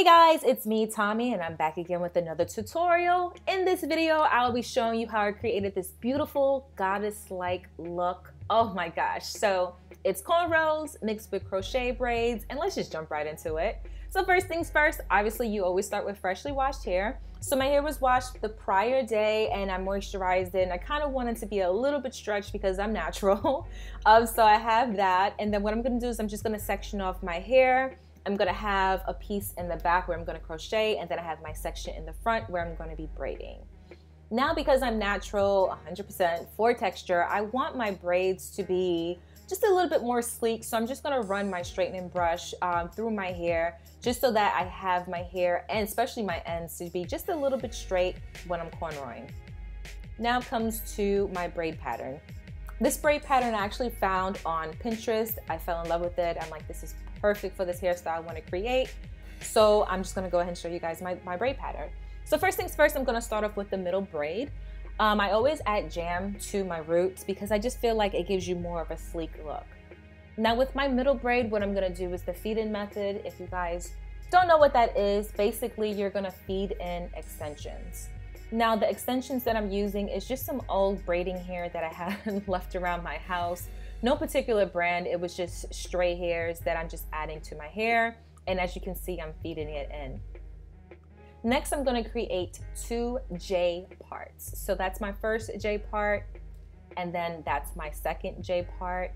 Hey guys, it's me, Tommy, and I'm back again with another tutorial. In this video, I'll be showing you how I created this beautiful goddess-like look. Oh my gosh. So it's cornrows mixed with crochet braids, and let's just jump right into it. So first things first, obviously you always start with freshly washed hair. So my hair was washed the prior day and I moisturized it, and I kind of wanted to be a little bit stretched because I'm natural. So I have that, and then what I'm gonna do is I'm just gonna section off my hair. I'm gonna have a piece in the back where I'm gonna crochet, and then I have my section in the front where I'm gonna be braiding. Now, because I'm natural 100% for texture, I want my braids to be just a little bit more sleek, so I'm just gonna run my straightening brush through my hair just so that I have my hair, and especially my ends, to be just a little bit straight when I'm cornrowing. Now comes to my braid pattern. This braid pattern I actually found on Pinterest. I fell in love with it. I'm like, this is perfect for this hairstyle I want to create. So I'm just going to go ahead and show you guys my braid pattern. So first things first, I'm going to start off with the middle braid. I always add jam to my roots because I just feel like it gives you more of a sleek look. Now with my middle braid, what I'm going to do is the feed-in method. If you guys don't know what that is, basically you're going to feed in extensions. Now the extensions that I'm using is just some old braiding hair that I had left around my house. No particular brand, it was just stray hairs that I'm just adding to my hair. And as you can see, I'm feeding it in. Next, I'm gonna create 2 J parts. So that's my first J part, and then that's my second J part.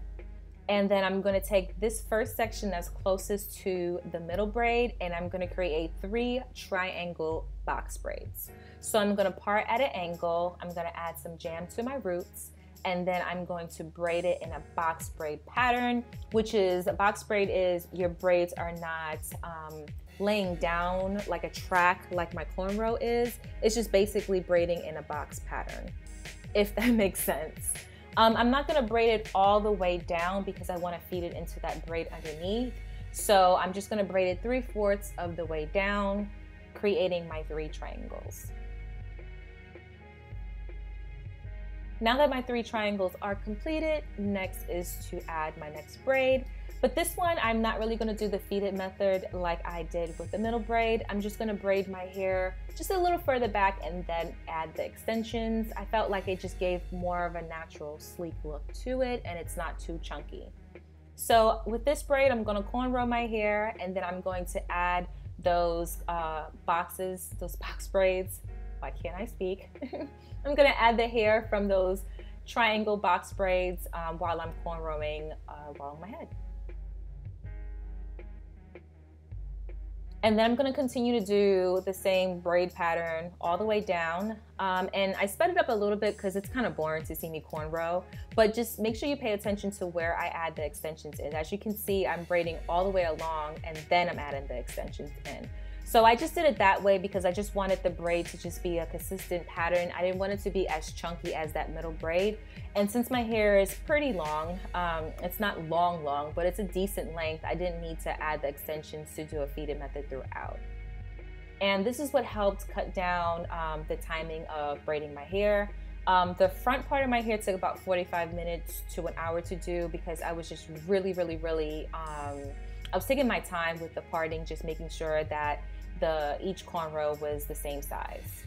And then I'm gonna take this first section that's closest to the middle braid, and I'm gonna create 3 triangle box braids. So I'm gonna part at an angle, I'm gonna add some jam to my roots, and then I'm going to braid it in a box braid pattern, which is, a box braid is your braids are not laying down like a track like my cornrow is. It's just basically braiding in a box pattern, if that makes sense. I'm not gonna braid it all the way down because I wanna feed it into that braid underneath. So I'm just gonna braid it 3/4 of the way down, creating my 3 triangles. Now that my 3 triangles are completed, next is to add my next braid. But this one, I'm not really gonna do the feed-in method like I did with the middle braid. I'm just gonna braid my hair just a little further back and then add the extensions. I felt like it just gave more of a natural, sleek look to it, and it's not too chunky. So with this braid, I'm gonna cornrow my hair, and then I'm going to add those box braids. Why can't I speak? I'm gonna add the hair from those triangle box braids while I'm cornrowing along my head. And then I'm gonna continue to do the same braid pattern all the way down. And I sped it up a little bit because it's kind of boring to see me cornrow, but just make sure you pay attention to where I add the extensions in. As you can see, I'm braiding all the way along and then I'm adding the extensions in. So I just did it that way because I just wanted the braid to just be a consistent pattern. I didn't want it to be as chunky as that middle braid. And since my hair is pretty long, it's not long, but it's a decent length, I didn't need to add the extensions to do a feed-in method throughout. And this is what helped cut down the timing of braiding my hair. The front part of my hair took about 45 minutes to an hour to do because I was just really, I was taking my time with the parting, just making sure that each cornrow was the same size.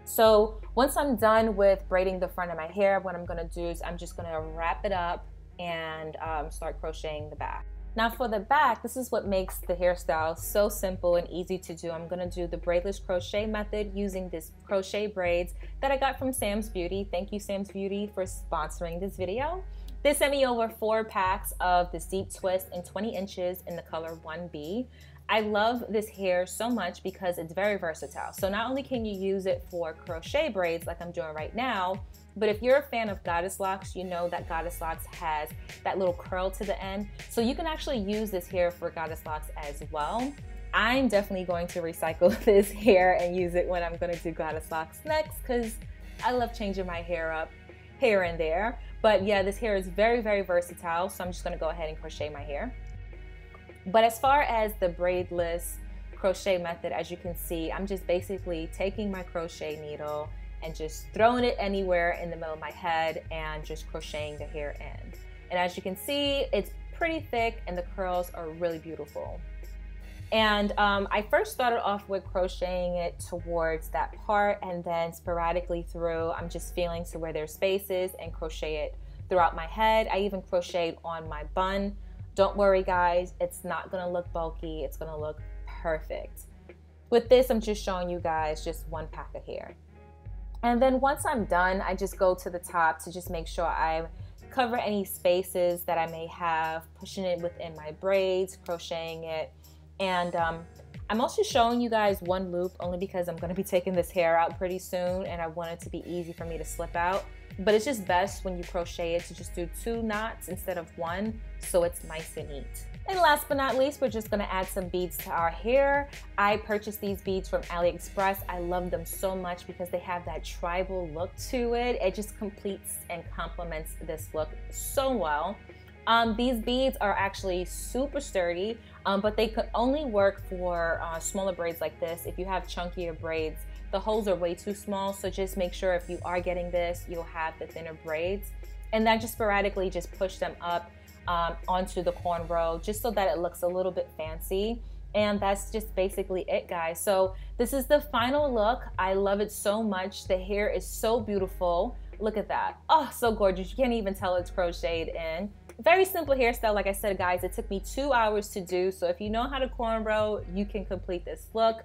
So once I'm done with braiding the front of my hair, what I'm gonna do is I'm just gonna wrap it up and start crocheting the back. Now for the back, this is what makes the hairstyle so simple and easy to do. I'm gonna do the braidless crochet method using this crochet braids that I got from Sam's Beauty. Thank you, Sam's Beauty, for sponsoring this video. They sent me over 4 packs of this deep twist in 20 inches in the color 1B. I love this hair so much because it's very versatile. So not only can you use it for crochet braids like I'm doing right now, but if you're a fan of Goddess Locks, you know that Goddess Locks has that little curl to the end. So you can actually use this hair for Goddess Locks as well. I'm definitely going to recycle this hair and use it when I'm gonna do Goddess Locks next because I love changing my hair up here and there. But yeah, this hair is very versatile, so I'm just gonna go ahead and crochet my hair. But as far as the braidless crochet method, as you can see, I'm just basically taking my crochet needle and just throwing it anywhere in the middle of my head and just crocheting the hair in. And as you can see, it's pretty thick and the curls are really beautiful. And I first started off with crocheting it towards that part, and then sporadically through, I'm just feeling to where there's spaces and crochet it throughout my head. I even crocheted on my bun. Don't worry guys, it's not gonna look bulky, it's gonna look perfect. With this, I'm just showing you guys just one pack of hair. And then once I'm done, I just go to the top to just make sure I cover any spaces that I may have, pushing it within my braids, crocheting it. And I'm also showing you guys one loop only because I'm gonna be taking this hair out pretty soon and I want it to be easy for me to slip out. But it's just best when you crochet it to just do 2 knots instead of 1, so it's nice and neat. And last but not least, we're just gonna add some beads to our hair. I purchased these beads from AliExpress. I love them so much because they have that tribal look to it. It just completes and complements this look so well. These beads are actually super sturdy, but they could only work for smaller braids like this. If you have chunkier braids, the holes are way too small, so just make sure if you are getting this, you'll have the thinner braids. And then just sporadically just push them up onto the cornrow just so that it looks a little bit fancy. And that's just basically it, guys. So this is the final look. I love it so much. The hair is so beautiful. Look at that. Oh, so gorgeous. You can't even tell it's crocheted in. Very simple hairstyle. Like I said, guys, it took me 2 hours to do. So if you know how to cornrow, you can complete this look.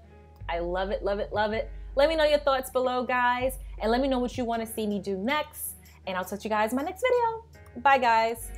I love it, love it, love it. Let me know your thoughts below, guys. And let me know what you want to see me do next. And I'll touch you guys in my next video. Bye, guys.